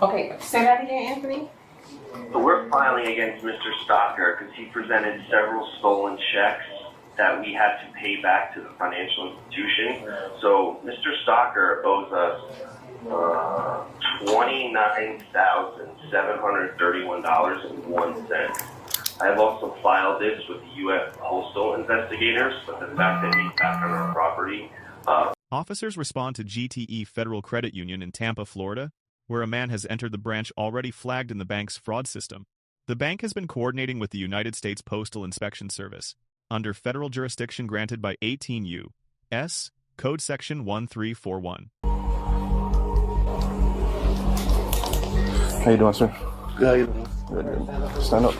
Okay, say that again, Anthony. So we're filing against Mr. Stocker because he presented several stolen checks that we had to pay back to the financial institution. So Mr. Stocker owes us $29,731.01. I have also filed this with the U.S. Postal investigators, but the fact that he's back on our property. Officers respond to GTE Federal Credit Union in Tampa, Florida, where a man has entered the branch already flagged in the bank's fraud system. The bank has been coordinating with the United States Postal Inspection Service under federal jurisdiction granted by 18 U.S. Code Section 1341. How you doing, sir? Good, how you doing? Good. Stand up.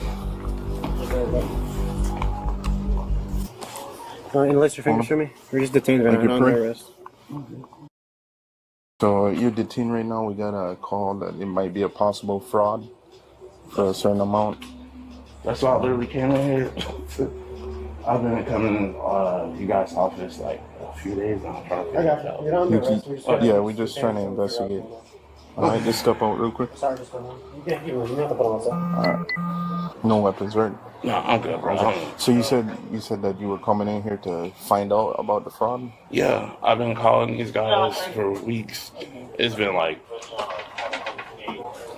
Unless your fingers show me. We're just detained right now. Under arrest. So you're detained right now. We got a call that it might be a possible fraud for a certain amount. That's why I literally came in here. I've been coming to you guys' office like a few days now. Trying to figure it out. You're under arrest. Yeah, we're just trying to investigate. Alright, just step out real quick. Sorry, just go on. You can't keep moving. You have to put on outside. Alright. No weapons, right? No, I'm good, bro. Okay. So you said that you were coming in here to find out about the fraud? Yeah, I've been calling these guys for weeks. It's been like,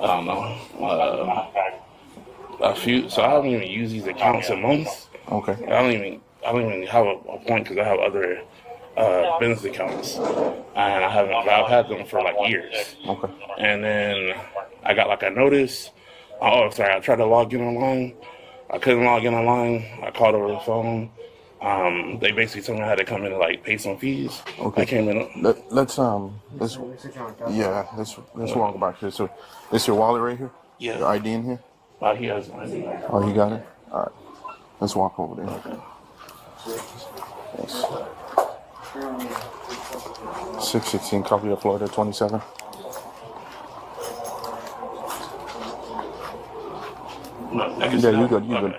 I don't know, a few. So I haven't even used these accounts in months. Okay. I don't even have a point because I have other business accounts, and I've had them for like years. Okay. And then I got like a notice. I tried to log in online. I couldn't log in online. I called over the phone. They basically told me I had to come in and like pay some fees. Okay. I came in. Let's walk back here. So, this your wallet right here? Yeah. Your ID in here? He has my ID. Oh, you got it? All right. Let's walk over there. Yes. 616 copy of Florida 27. No, Yeah, you good. Okay.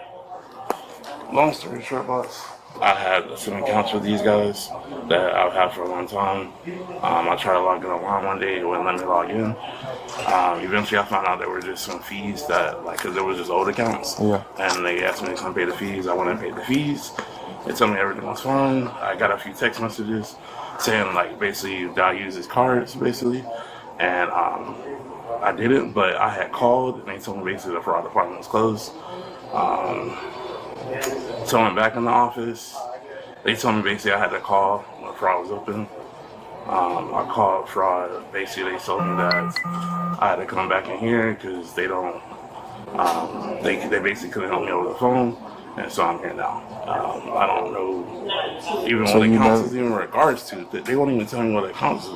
Long story short, boss, I had some accounts with these guys that I've had for a long time. I tried to log in online one day, it wouldn't let me log in. Eventually I found out there were just some fees that, like, because there was just old accounts. Yeah. And they asked me to come pay the fees. I went and paid the fees. They told me everything was fine. I got a few text messages saying, like, basically, that I use his cards, basically. And I didn't, but I had called, and they told me basically the fraud department was closed. So I went back in the office. They told me basically I had to call when fraud was open. I called fraud. Basically, they told me that I had to come back in here because they don't. They basically couldn't help me over the phone, and so I'm here now. I don't know even what accounts is even in regards to. They won't even tell me what accounts is.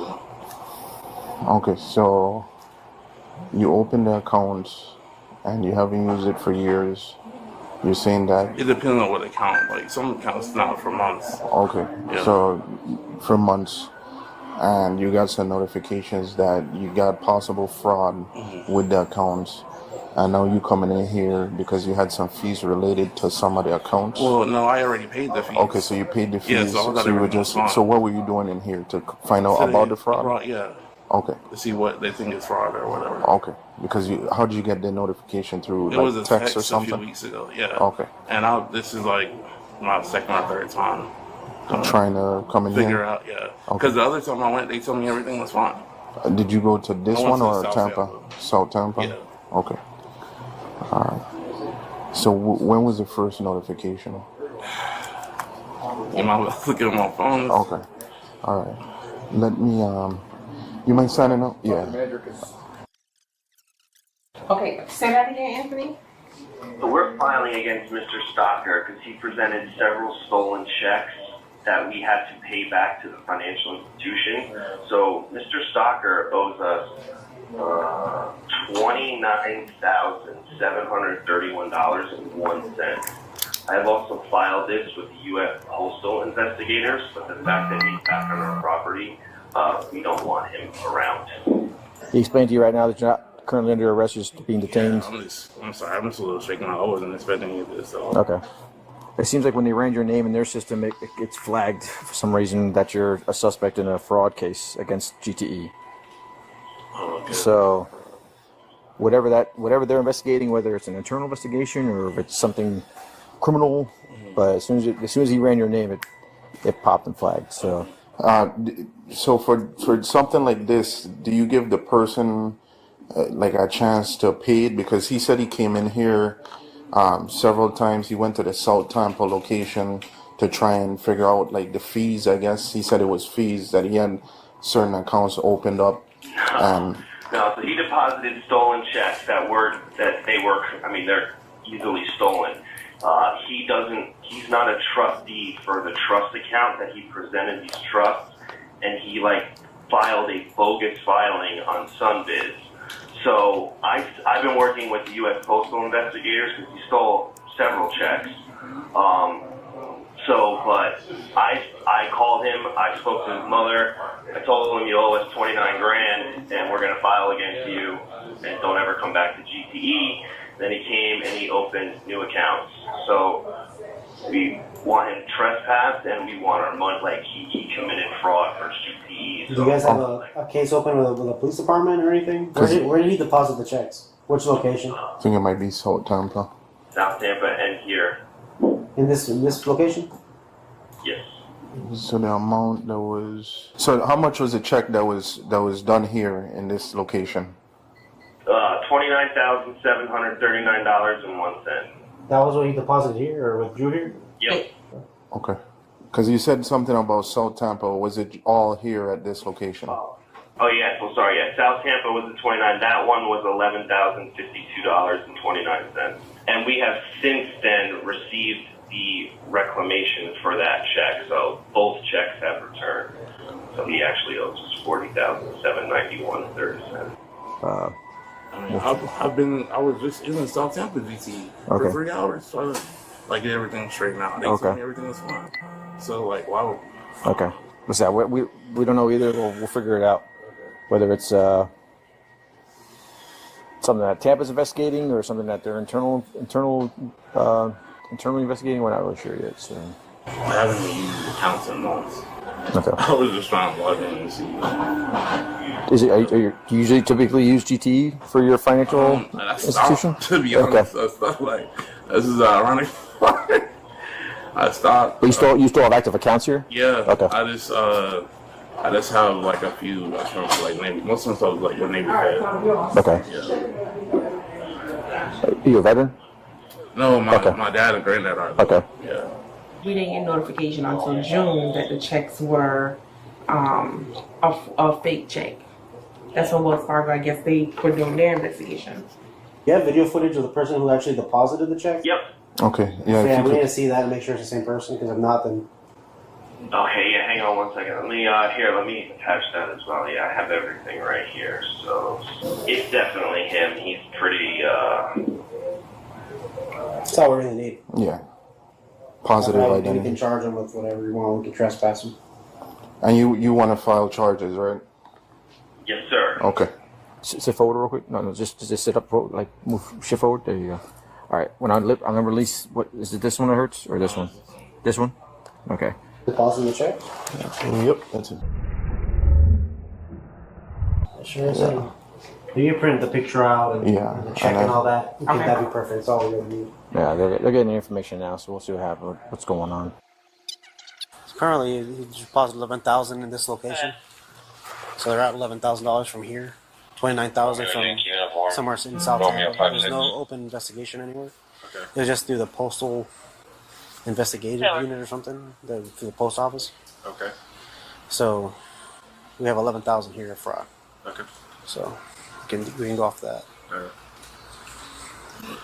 Okay, so you opened the account and you haven't used it for years. You're saying that It depends on what account. Like some accounts not for months. okay, Yeah. so for months, and you got some notifications that you got possible fraud with the accounts, and now you coming in here because you had some fees related to some of the accounts. Well, no, I already paid the fees. Okay, so you paid the fees. Yeah, so I thought you were everything was just fine. so what were you doing in here to find out So about the fraud? Yeah, Okay, to see what they think is fraud or whatever. okay, because how did you get the notification through It was a text or a something? few weeks ago. Yeah. Okay. And this is like my second or third time Trying to come in figure here. out. Yeah. Okay. Because the other time I went, they told me everything was fine. Did you go to this I went one to or South Tampa? Tampa. South Tampa? Yeah. Okay. All right. So when was the first notification? When I was looking at my phone. Okay. All right. Let me, you mind signing up? Yeah. Okay, say that again, Anthony. So we're filing against Mr. Stocker because he presented several stolen checks that we had to pay back to the financial institution. So Mr. Stocker owes us $29,731.01. I have also filed this with the U.S. Postal investigators, but the fact that he's back on our property, we don't want him around. He explained to you right now that you're not currently under arrest, you're just being detained. Yeah, I'm sorry. I'm just a little shaken. I wasn't expecting any of this. So. Okay. It seems like when they ran your name in their system, it's flagged for some reason that you're a suspect in a fraud case against GTE. Oh, okay. So whatever they're investigating, whether it's an internal investigation or if it's something criminal. But as soon as he ran your name, it popped and flagged. So. So for something like this, do you give the person like a chance to pay it? Because he said he came in here several times. He went to the South Tampa location to try and figure out like the fees. I guess he said it was fees that he had certain accounts opened up. No, so he deposited stolen checks they're easily stolen. He's not a trustee for the trust account that he presented these trusts, and he filed a bogus filing on Sunbiz. So I've been working with the U.S. Postal investigators because he stole several checks. But I called him, I spoke to his mother, I told him you owe us $29,000 and we're gonna file against you and don't ever come back to GTE. Then he came and he opened new accounts. So we want him trespassed and we want our money, he committed fraud for GTE. Do you guys have a case open with a police department or anything? Where did he deposit the checks? Which location? I think it might be South Tampa. South Tampa and here. In this location? Yes. So the amount that was. So how much was the check that was done here in this location? $29,739.01. That was what he deposited here or withdrew here? Yep. Okay. Because you said something about South Tampa. Was it all here at this location? Oh yeah, so sorry. Yeah, South Tampa was the 29. That one was $11,052.29, and we have since then received the reclamation for that check. So both checks have returned. So he actually owes us $40,791.30. I was just in South Tampa, GT, for 3 hours trying to get everything straightened out. They told me everything was fine. So why would... Okay. What's that? We don't know either. We'll figure it out. Whether it's something that Tampa's investigating or something that they're internally investigating. We're not really sure yet. So. I haven't used accounts in months. Okay. I was just trying to log in and see. Do you usually typically use GTE for your financial institution? To be honest, I stopped. This is ironic. I stopped. But you still have active accounts here? Yeah. Okay. I just have a few accounts Navy. Most of them with Navy Fed. Okay. Yeah. Are you a veteran? No, my dad and granddad are. Okay. Yeah. We didn't get notification until June that the checks were a fake check. That's what Wells Fargo, I guess they were doing their investigation. You have video footage of the person who actually deposited the check? Yep. Okay. Yeah. We need to see that and make sure it's the same person, because if not, then... Okay, yeah, hang on one second. Let me attach that as well. Yeah, I have everything right here. So it's definitely him. He's pretty, That's all we really need. Yeah. Positive identity. We can charge him with whatever you want. We can trespass him. And you want to file charges, right? yes, sir. Okay. Sit forward real quick. No, just sit up, move, shift forward. There you go. All right. I'm gonna release. What is it? This one that hurts, or this one? This one. Okay. Deposit the check? Yep. That's it. Sure is. Yeah. You print the picture out and the check and all that. Okay. That'd be perfect. That's all we really need. Yeah, they're getting the information now, so we'll see what's going on. Currently, he deposited $11,000 in this location, so they're at $11,000 from here, $29,000 from somewhere in South Tampa. There's no open investigation anywhere. Okay. They just do the postal investigative unit or something through the post office. Okay. So we have $11,000 here at fraud. Okay. So we can go off that. All right.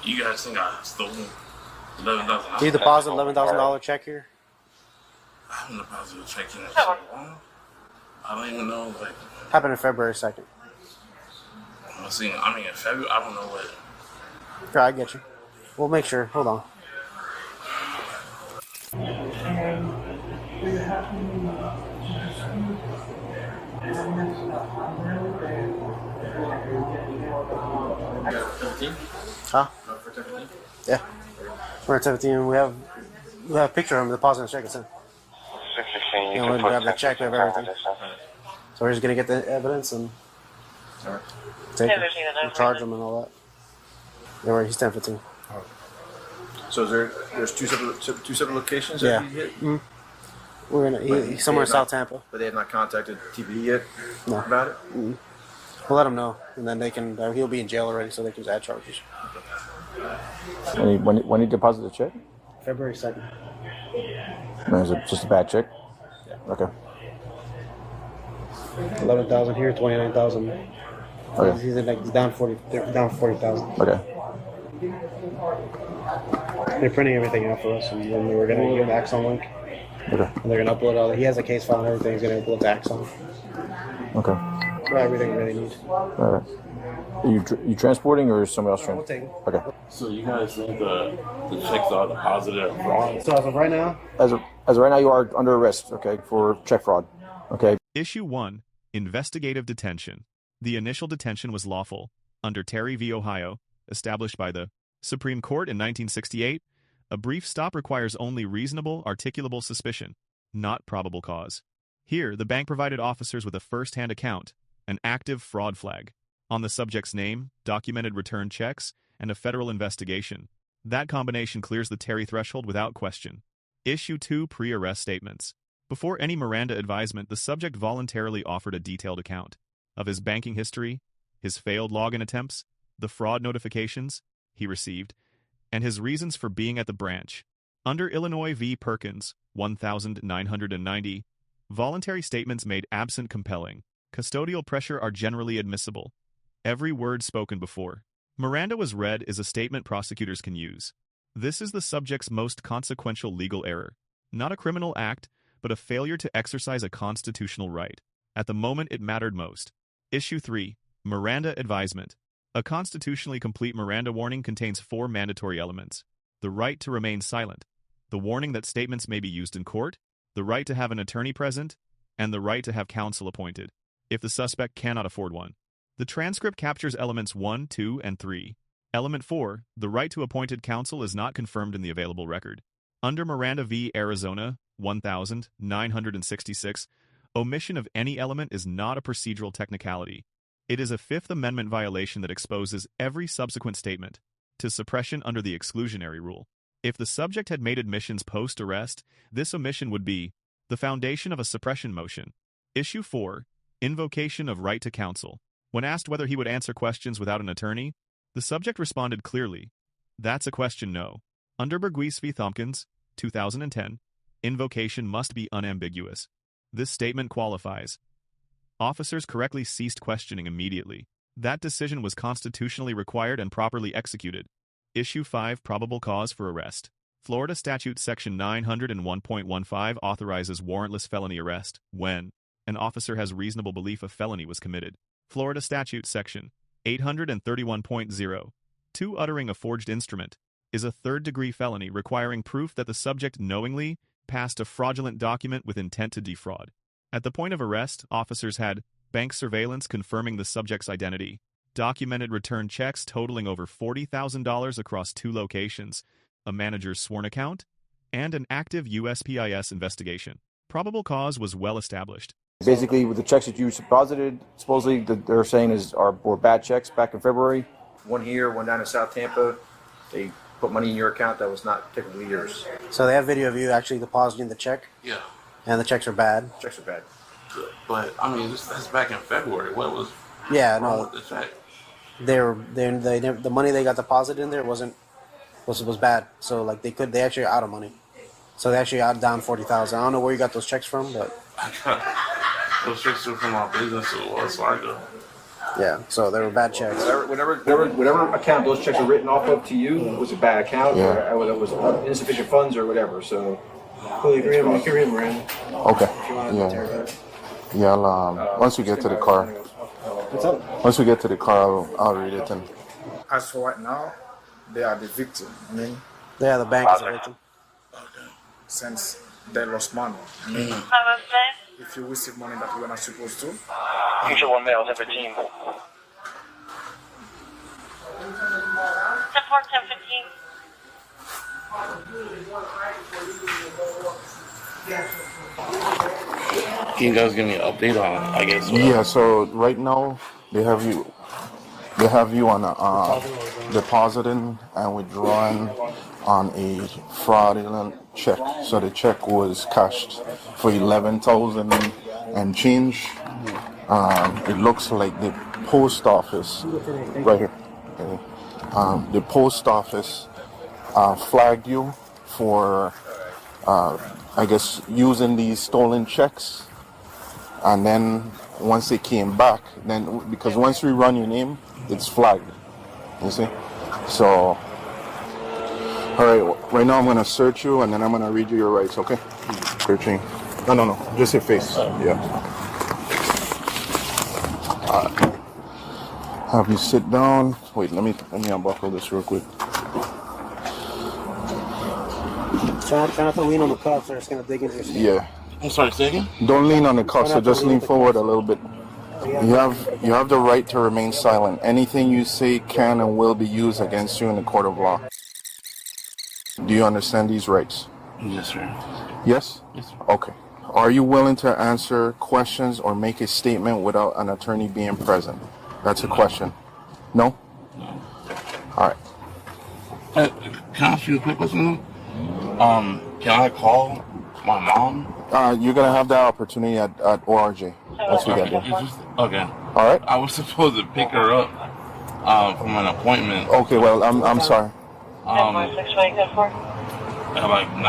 You guys think I stole $11,000? Do you deposit $11,000 check here? I haven't deposited a check in so long. I don't even know, Happened on February 2nd. in February, I don't know what. Yeah, I get you. We'll make sure. Hold on. Huh? Yeah. We're at 17. We have a picture of him depositing the check. It's in. We have the check. We have everything. So we're just gonna get the evidence and take take him. We'll charge him and all that. Don't worry, he's 10-15. So there's two separate locations Yeah. that he hit? Mm-hmm. We're gonna he's somewhere in South Tampa. But they have not contacted TPD yet about it? Mm-hmm. We'll let him know, and then they can. He'll be in jail already, so they can just add charges. When he deposited the check? February 2nd. No, is it just a bad check? Yeah. Okay. 11,000 here, 29,000. Okay. He's down 40. They're down 40,000. Okay. They're printing everything out for us, and then we're gonna give him the Axon link. Okay. And they're gonna upload all. He has a case file and everything. He's gonna upload to Axon. Okay. For everything we really need. All right. Are you transporting or is somebody else We'll transporting? take it. Okay. So you guys think the checks are deposited or fraud? So as of right now, As of right now, you are under arrest. Okay, for check fraud. Okay. Issue 1. Investigative detention. The initial detention was lawful, under Terry v. Ohio, established by the Supreme Court in 1968. A brief stop requires only reasonable, articulable suspicion, not probable cause. Here, the bank provided officers with a first-hand account, an active fraud flag, on the subject's name, documented return checks, and a federal investigation. That combination clears the Terry threshold without question. Issue 2. Pre-arrest statements. Before any Miranda advisement, the subject voluntarily offered a detailed account of his banking history, his failed login attempts, the fraud notifications he received, and his reasons for being at the branch. Under Illinois v. Perkins, 1990, voluntary statements made absent compelling custodial pressure are generally admissible. Every word spoken before Miranda was read is a statement prosecutors can use. This is the subject's most consequential legal error. Not a criminal act, but a failure to exercise a constitutional right. At the moment it mattered most. Issue 3. Miranda advisement. A constitutionally complete Miranda warning contains 4 mandatory elements. The right to remain silent, the warning that statements may be used in court, the right to have an attorney present, and the right to have counsel appointed, if the suspect cannot afford one. The transcript captures elements 1, 2, and 3. Element 4, the right to appointed counsel is not confirmed in the available record. Under Miranda v. Arizona, 1966, omission of any element is not a procedural technicality. It is a Fifth Amendment violation that exposes every subsequent statement to suppression under the exclusionary rule. If the subject had made admissions post-arrest, this omission would be the foundation of a suppression motion. Issue 4. Invocation of right to counsel. When asked whether he would answer questions without an attorney, the subject responded clearly, "That's a question, no." Under Burguese v. Thompkins, 2010, invocation must be unambiguous. This statement qualifies. Officers correctly ceased questioning immediately. That decision was constitutionally required and properly executed. Issue 5. Probable cause for arrest. Florida Statute Section 901.15 authorizes warrantless felony arrest when an officer has reasonable belief a felony was committed. Florida Statute Section 831.02, uttering a forged instrument, is a third-degree felony requiring proof that the subject knowingly passed a fraudulent document with intent to defraud. At the point of arrest, officers had bank surveillance confirming the subject's identity, documented return checks totaling over $40,000 across 2 locations, a manager's sworn account, and an active USPIS investigation. Probable cause was well established. Basically, with the checks that you deposited, supposedly they're saying were bad checks back in February. One here, one down in South Tampa. They put money in your account that was not technically yours. so they have video of you actually depositing the check, Yeah. and the checks are bad. Checks are bad. But I mean, that's back in February. What was Yeah, wrong no, with the check? the money they got deposited in there was bad. So like they actually are out of money. So they actually are down 40,000. I don't know where you got those checks from, but I got those checks were from my business to Wells Fargo. yeah. So they were bad checks. Whatever account those checks are written off of to you was a bad account, or it was insufficient funds or whatever. So, Fully agree. You can read Miranda Okay. if you want to interrogate. Yeah. Once we get to the car, What's up? I'll read it and. As for right now, they are the victim. I mean, Yeah, the bank is a victim. since they lost money. I mean, if you receive money that you are not supposed to, Future 1 male, 1015. Support 1015. Can you guys give me an update on, I guess? Yeah. So right now they have you. They have you on a depositing and withdrawing on a fraudulent check. So the check was cashed for 11,000 and change. It looks like the post office right here. Okay. The post office flagged you for, I guess, using these stolen checks. And then once they came back, then because once we run your name, it's flagged. You see? So, all right. Right now, I'm gonna search you, and then I'm gonna read you your rights. Okay? Searching. No. Just your face. Yeah. Have you sit down? Wait. Let me unbuckle this real quick. Try not to lean on the cuffs, or it's gonna dig into your skin. Yeah. I'm sorry, say again? Don't lean on the cuff, so just lean forward a little bit. You have the right to remain silent. Anything you say can and will be used against you in the court of law. Do you understand these rights? Yes, sir. Yes? Yes, sir. Okay. Are you willing to answer questions or make a statement without an attorney being present? That's a question. No? No. All right. Can I ask you a quick question? Can I call my mom? You're going to have that opportunity at ORJ. Once we get there. Okay. All right. I was supposed to pick her up from an appointment. Okay, well, I'm sorry. At like 9,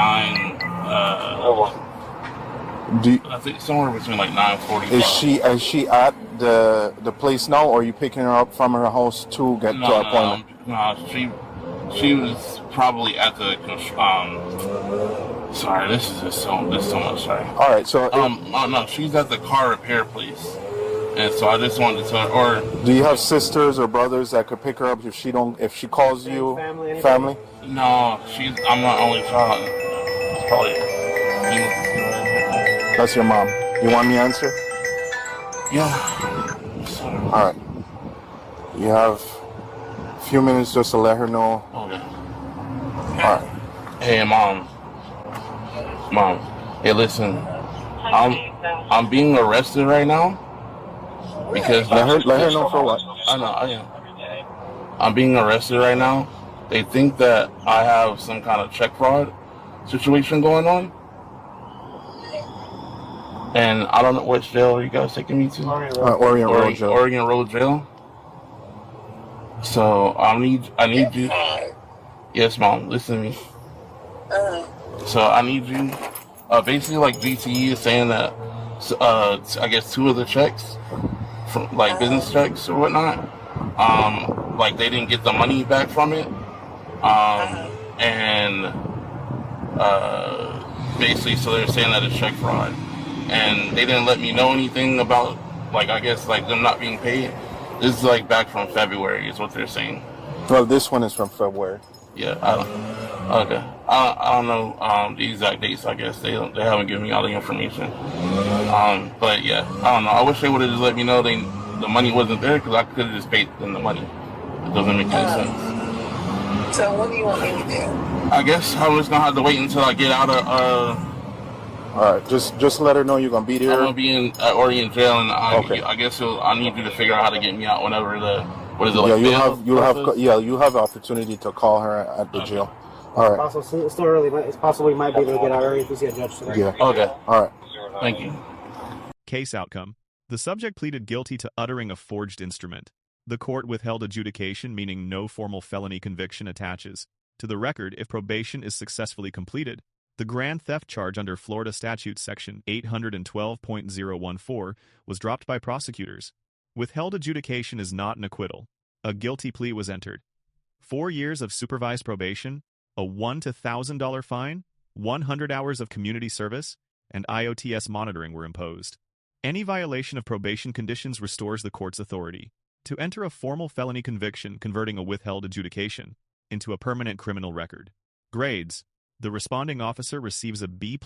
I think somewhere between like 9:40. Is she at the place now, or are you picking her up from her house to get to her appointment? No, she was probably at the sorry, this is so much. Sorry. All right, so no, she's at the car repair place, and so I just wanted to tell her. Or do you have sisters or brothers that could pick her up if she calls you? Family? No, I'm not only child. Probably. That's your mom. You want me to answer? Yeah. All right. You have a few minutes just to let her know. Okay. All right. Hey, Mom. Hey, listen. I'm being arrested right now because let her know for what. I know. I am. I'm being arrested right now. They think that I have some kind of check fraud situation going on, and I don't know which jail are you guys taking me to. Orient Road Jail. Oregon Road Jail. So I need you. Yes, Mom. Listen to me. So I need you. Basically, like GTE is saying that, I guess 2 of the checks, from like business checks or whatnot, like they didn't get the money back from it, and basically, so they're saying that it's check fraud, and they didn't let me know anything about, like, I guess like them not being paid. This is like back from February, is what they're saying. Well, this one is from February. Yeah, I don't know the exact dates. I guess they haven't given me all the information. But yeah, I don't know. I wish they would have just let me know the money wasn't there, because I could have just paid them the money. It doesn't make any sense. So what do you want me to do? I guess I'm just gonna have to wait until I get out of. All right, just let her know you're gonna be there. I'm gonna be in Orient Jail, and Okay. I guess I need you to figure out how to get me out whenever what is it? Yeah, Like you have the opportunity to call her at the jail. All right. Also, it's still early. It's possible we might be able to get out early if we see a judge today. Yeah. Okay. All right. Thank you. Case outcome. The subject pleaded guilty to uttering a forged instrument. The court withheld adjudication, meaning no formal felony conviction attaches to the record if probation is successfully completed. The grand theft charge under Florida Statute Section 812.014 was dropped by prosecutors. Withheld adjudication is not an acquittal. A guilty plea was entered. 4 years of supervised probation, a $1 to $1,000 fine, 100 hours of community service, and IOTS monitoring were imposed. Any violation of probation conditions restores the court's authority to enter a formal felony conviction, converting a withheld adjudication into a permanent criminal record. Grades. The responding officer receives a B+.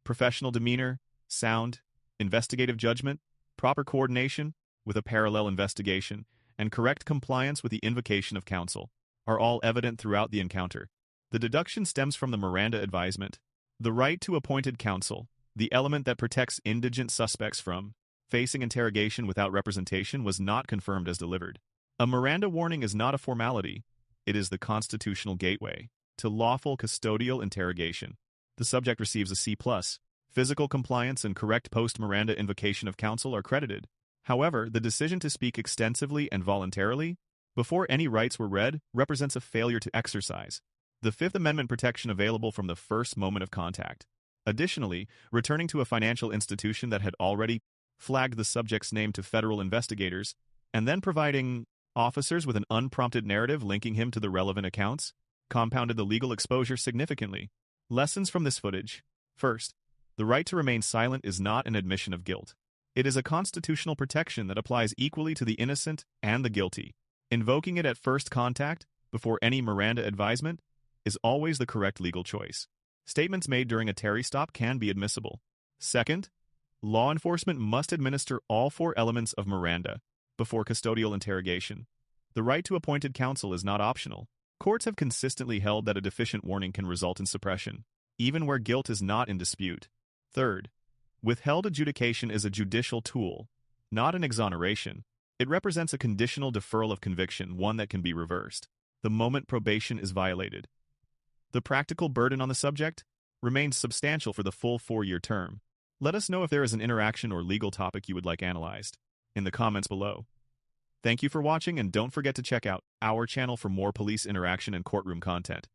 Professional demeanor, sound, investigative judgment, proper coordination with a parallel investigation, and correct compliance with the invocation of counsel are all evident throughout the encounter. The deduction stems from the Miranda advisement. The right to appointed counsel, the element that protects indigent suspects from facing interrogation without representation, was not confirmed as delivered. A Miranda warning is not a formality. It is the constitutional gateway to lawful custodial interrogation. The subject receives a C+. Physical compliance and correct post-Miranda invocation of counsel are credited. However, the decision to speak extensively and voluntarily, before any rights were read, represents a failure to exercise the Fifth Amendment protection available from the first moment of contact. Additionally, returning to a financial institution that had already flagged the subject's name to federal investigators, and then providing officers with an unprompted narrative linking him to the relevant accounts, compounded the legal exposure significantly. Lessons from this footage. First, the right to remain silent is not an admission of guilt. It is a constitutional protection that applies equally to the innocent and the guilty. Invoking it at first contact, before any Miranda advisement, is always the correct legal choice. Statements made during a Terry stop can be admissible. Second, law enforcement must administer all 4 elements of Miranda before custodial interrogation. The right to appointed counsel is not optional. Courts have consistently held that a deficient warning can result in suppression, even where guilt is not in dispute. Third, withheld adjudication is a judicial tool, not an exoneration. It represents a conditional deferral of conviction, one that can be reversed the moment probation is violated. The practical burden on the subject remains substantial for the full 4-year term. Let us know if there is an interaction or legal topic you would like analyzed in the comments below. Thank you for watching, and don't forget to check out our channel for more police interaction and courtroom content.